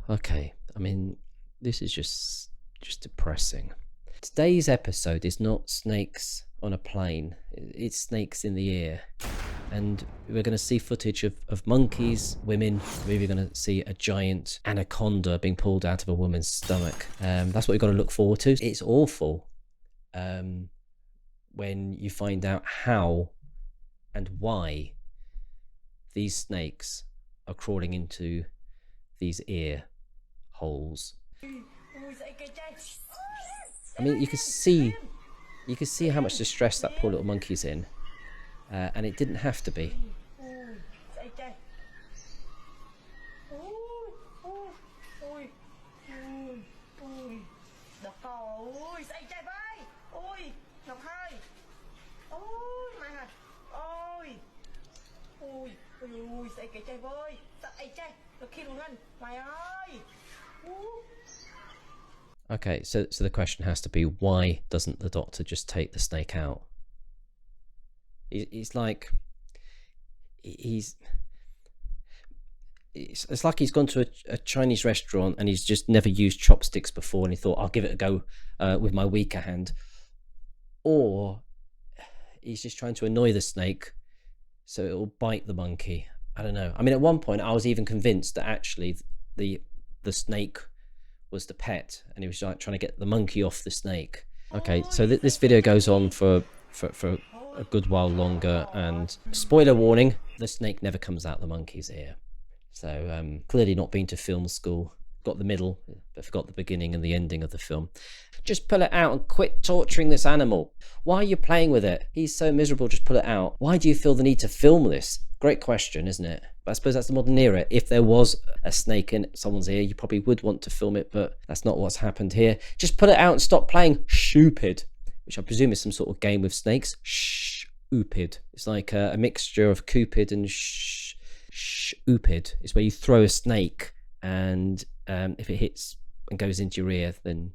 Okay, I mean, this is just depressing. Today's episode is not snakes on a plane, it's snakes in the air. And we're going to see footage of monkeys, women. We're even going to see a giant anaconda being pulled out of a woman's stomach. That's what we've got to look forward to. It's awful when you find out how and why these snakes are crawling into these ear holes. I mean, you can see how much distress that poor little monkey's in. And it didn't have to be. Okay, so the question has to be, why doesn't the doctor just take the snake out? It's like it's like he's gone to a Chinese restaurant and he's just never used chopsticks before, and he thought, I'll give it a go with my weaker hand. Or he's just trying to annoy the snake so it'll bite the monkey. I don't know. I mean, at one point I was even convinced that actually the snake was the pet, and he was like trying to get the monkey off the snake. Okay, so this video goes on for a good while longer, and spoiler warning, the snake never comes out the monkey's ear. So clearly not been to film school. Got the middle, but forgot the beginning and the ending of the film. Just pull it out and quit torturing this animal. Why are you playing with it? He's so miserable, just pull it out. Why do you feel the need to film this? Great question, isn't it? But I suppose that's the modern era. If there was a snake in someone's ear, you probably would want to film it, but that's not what's happened here. Just pull it out and stop playing stupid, which I presume is some sort of game with snakes. Stupid. It's like a mixture of Cupid and stupid. It's where you throw a snake, and if it hits and goes into your ear, then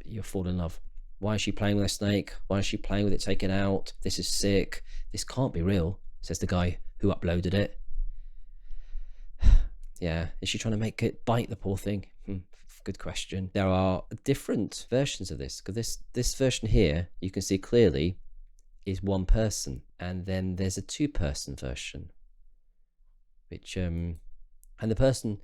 you'll fall in love. Why is she playing with a snake? Why is she playing with it? Take it out. This is sick. This can't be real, says the guy who uploaded it. Yeah, is she trying to make it bite the poor thing? Good question. There are different versions of this, because this version here, you can see clearly, is one person, and then there's a two-person version, which and the person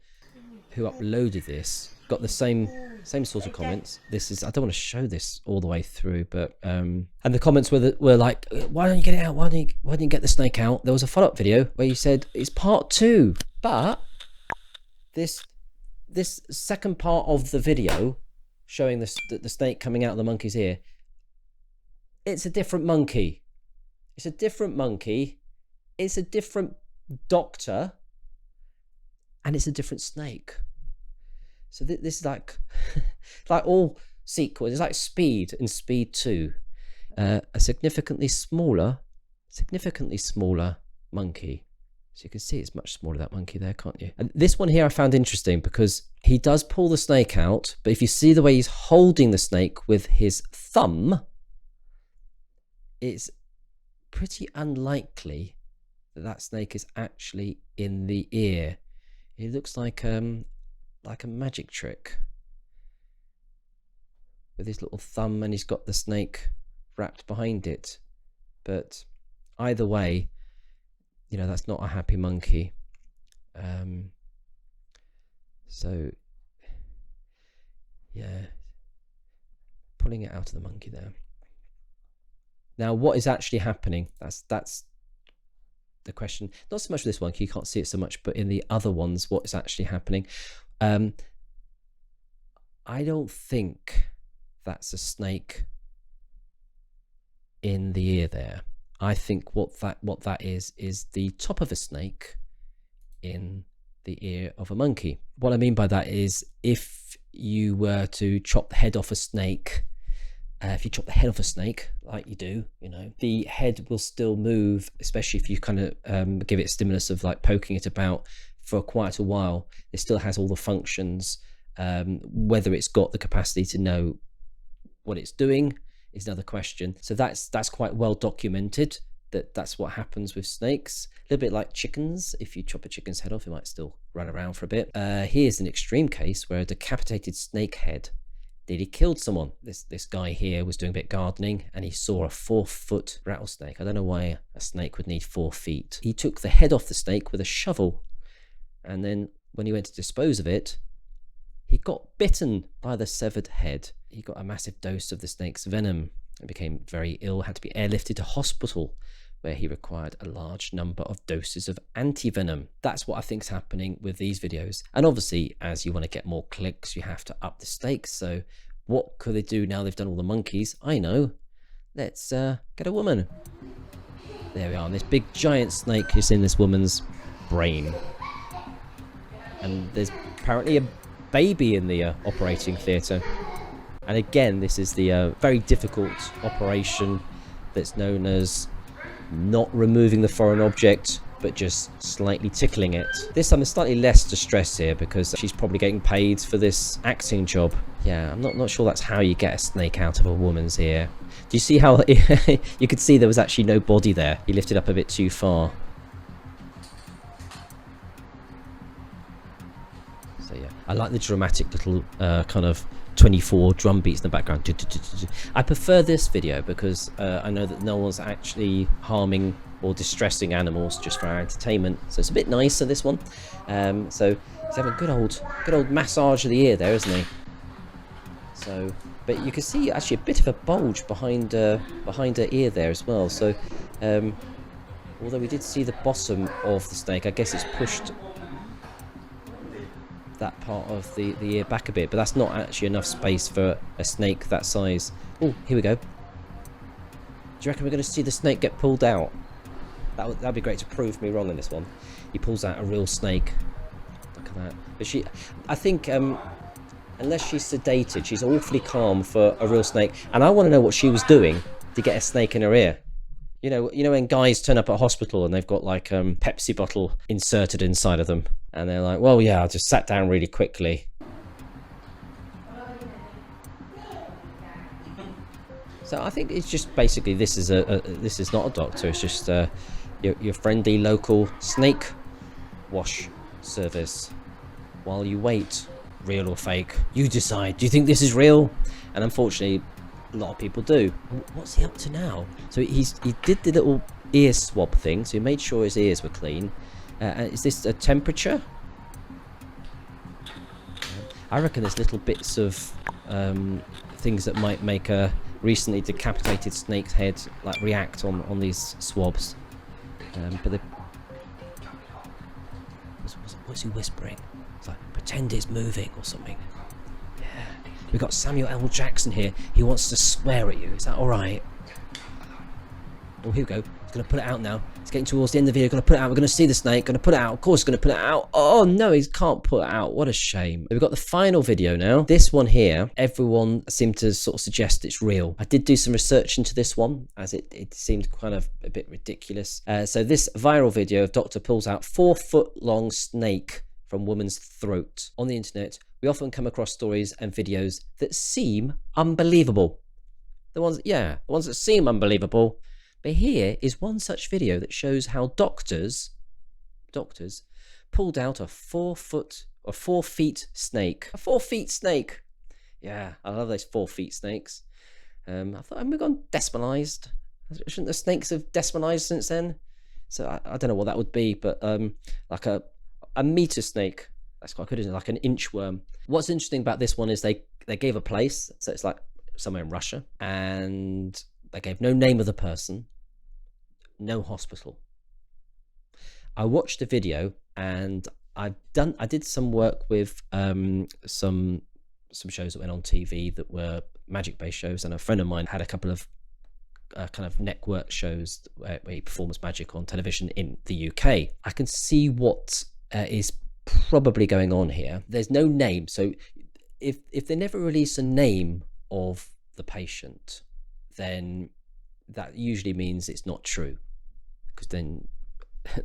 who uploaded this got the same sort of comments. This is, I don't want to show this all the way through, but and the comments were like, why don't you get it out? Why don't you get the snake out? There was a follow-up video where you said it's part 2, but this second part of the video showing the snake coming out of the monkey's ear, it's a different monkey. It's a different monkey. It's a different doctor. And it's a different snake. So this is like all sequels. It's like Speed and Speed 2. A significantly smaller monkey. So you can see it's much smaller, that monkey there, can't you? And this one here I found interesting because he does pull the snake out, but if you see the way he's holding the snake with his thumb, it's pretty unlikely that snake is actually in the ear. It looks like a magic trick with his little thumb, and he's got the snake wrapped behind it. But either way, you know, that's not a happy monkey. So yeah, pulling it out of the monkey there. Now, what is actually happening? That's the question. Not so much with this one, you can't see it so much, but in the other ones, what is actually happening? I don't think that's a snake in the ear there. I think what that is the top of a snake in the ear of a monkey. What I mean by that is, if you were to chop the head off a snake, if you chop the head off a snake, like you do, you know, the head will still move, especially if you kind of give it a stimulus of like poking it about for quite a while. It still has all the functions. Whether it's got the capacity to know what it's doing is another question. So that's quite well documented. that's what happens with snakes. A little bit like chickens. If you chop a chicken's head off, it might still run around for a bit. Here's an extreme case where a decapitated snake head nearly killed someone. This guy here was doing a bit of gardening and he saw a 4-foot rattlesnake. I don't know why a snake would need 4 feet. He took the head off the snake with a shovel, and then when he went to dispose of it, he got bitten by the severed head. He got a massive dose of the snake's venom and became very ill, had to be airlifted to hospital, where he required a large number of doses of anti-venom. That's what I think is happening with these videos. And obviously, as you want to get more clicks, you have to up the stakes. So what could they do now they've done all the monkeys? I know. Let's get a woman. There we are. This big giant snake is in this woman's brain. And there's apparently a baby in the operating theatre. And again, this is the very difficult operation that's known as not removing the foreign object, but just slightly tickling it. This time there's slightly less distress here because she's probably getting paid for this acting job. Yeah, I'm not sure that's how you get a snake out of a woman's ear. Do you see how you could see there was actually no body there? He lifted up a bit too far. So yeah, I like the dramatic little kind of 24 drum beats in the background. I prefer this video because I know that no one's actually harming or distressing animals just for our entertainment, so it's a bit nicer, this one. So he's having a good old massage of the ear there, isn't he? So, but you can see actually a bit of a bulge behind her ear there as well. So although we did see the bottom of the snake, I guess it's pushed that part of the ear back a bit, but that's not actually enough space for a snake that size. Oh, here we go. Do you reckon we're going to see the snake get pulled out? That'd be great to prove me wrong in this one. He pulls out a real snake. Look at that. But I think unless she's sedated, she's awfully calm for a real snake. And I want to know what she was doing to get a snake in her ear. You know when guys turn up at a hospital and they've got like Pepsi bottle inserted inside of them, and they're like, well, yeah, I just sat down really quickly. So I think it's just basically this is not a doctor. It's just your friendly local snake wash service. While you wait, real or fake, you decide. Do you think this is real? And unfortunately, a lot of people do. What's he up to now? So he did the little ear swab thing, so he made sure his ears were clean. Is this a temperature? I reckon there's little bits of things that might make a recently decapitated snake's head like react on these swabs. But what's he whispering? It's like, pretend it's moving or something. We've got Samuel L. Jackson here. He wants to swear at you. Is that all right? Oh, here we go. He's going to put it out now. It's getting towards the end of the video. Going to put it out. We're going to see the snake. Going to put it out. Of course, going to put it out. Oh, no, he can't put it out. What a shame. We've got the final video now. This one here, everyone seemed to sort of suggest it's real. I did do some research into this one, as it seemed kind of a bit ridiculous. So this viral video of doctor pulls out 4-foot-long snake from woman's throat. On the internet, we often come across stories and videos that seem unbelievable. The ones that seem unbelievable. But here is one such video that shows how doctors pulled out a 4 feet snake. A 4 feet snake. Yeah, I love those 4 feet snakes. I thought, have we gone decimalized? Shouldn't the snakes have decimalized since then? So I don't know what that would be, but like a meter snake. That's quite good, isn't it? Like an inchworm. What's interesting about this one is they gave a place, so it's like somewhere in Russia, and they gave no name of the person, no hospital. I watched the video, and I did some work with some shows that went on TV that were magic-based shows, and a friend of mine had a couple of kind of network shows where he performs magic on television in the UK. I can see what is probably going on here. There's no name, so if they never release a name of the patient, then that usually means it's not true, because then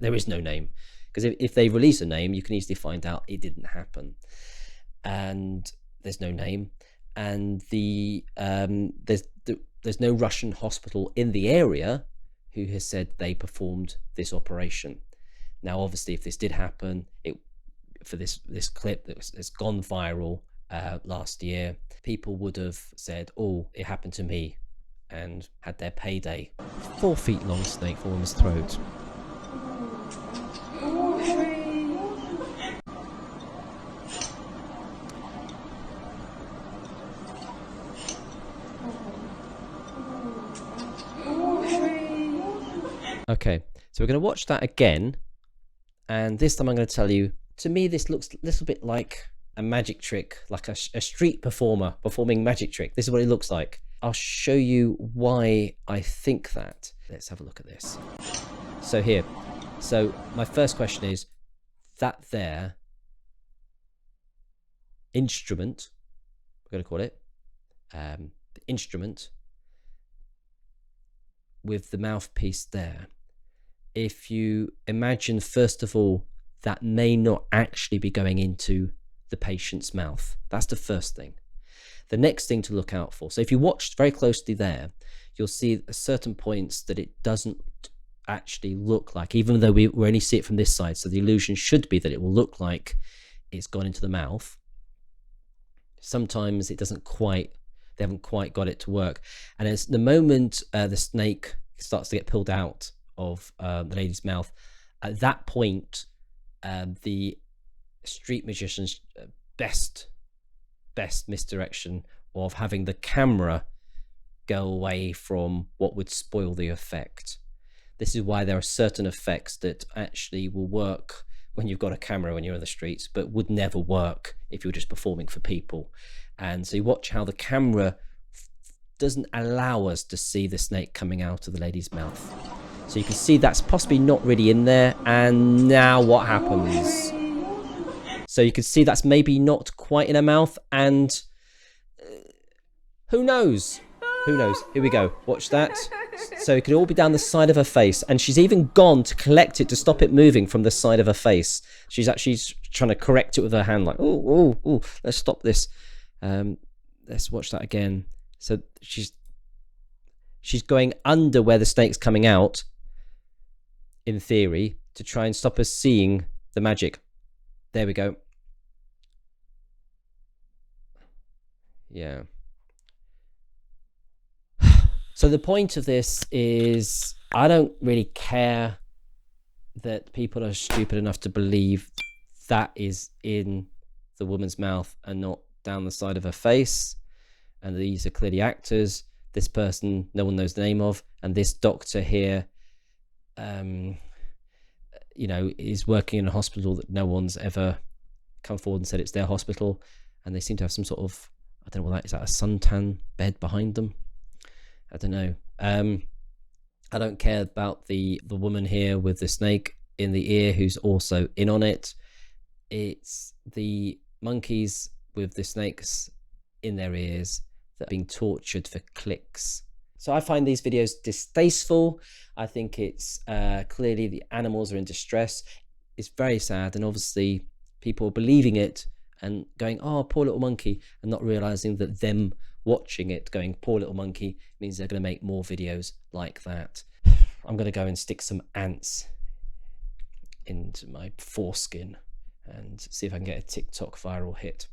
there is no name. Because if they release a name, you can easily find out it didn't happen, and there's no name, and there's no Russian hospital in the area who has said they performed this operation. Now, obviously, if this did happen, for this clip that's gone viral last year, people would have said, "Oh, it happened to me," and had their payday. 4 feet long snake for woman's throat. Okay, so we're going to watch that again, and this time I'm going to tell you, to me this looks a little bit like a magic trick, like a street performer performing magic trick. This is what it looks like. I'll show you why I think that. Let's have a look at this. So here, so my first question is, that there instrument, we're going to call it, the instrument with the mouthpiece there, if you imagine, first of all, that may not actually be going into the patient's mouth. That's the first thing. The next thing to look out for, so if you watch very closely there, you'll see at certain points that it doesn't actually look like, even though we only see it from this side, so the illusion should be that it will look like it's gone into the mouth. Sometimes it doesn't quite, they haven't quite got it to work. And as the moment the snake starts to get pulled out of the lady's mouth, at that point the street magician's best misdirection of having the camera go away from what would spoil the effect. This is why there are certain effects that actually will work when you've got a camera when you're in the streets, but would never work if you're just performing for people. And so you watch how the camera doesn't allow us to see the snake coming out of the lady's mouth. So you can see that's possibly not really in there. And now what happens? So you can see that's maybe not quite in her mouth, and who knows? Who knows? Here we go. Watch that. So it could all be down the side of her face, and she's even gone to collect it to stop it moving from the side of her face. She's actually trying to correct it with her hand, like, oh, let's stop this. Let's watch that again. So she's going under where the snake's coming out, in theory, to try and stop us seeing the magic. There we go. Yeah. So the point of this is, I don't really care that people are stupid enough to believe that is in the woman's mouth and not down the side of her face. And these are clearly actors. This person, no one knows the name of, and this doctor here, you know, is working in a hospital that no one's ever come forward and said it's their hospital. And they seem to have some sort of, I don't know what that is, that a suntan bed behind them? I don't know. I don't care about the woman here with the snake in the ear who's also in on it. It's the monkeys with the snakes in their ears that are being tortured for clicks. So I find these videos distasteful. I think it's clearly the animals are in distress. It's very sad, and obviously people are believing it and going, oh, poor little monkey, and not realizing that them watching it going, poor little monkey, means they're going to make more videos like that. I'm going to go and stick some ants into my foreskin and see if I can get a TikTok viral hit.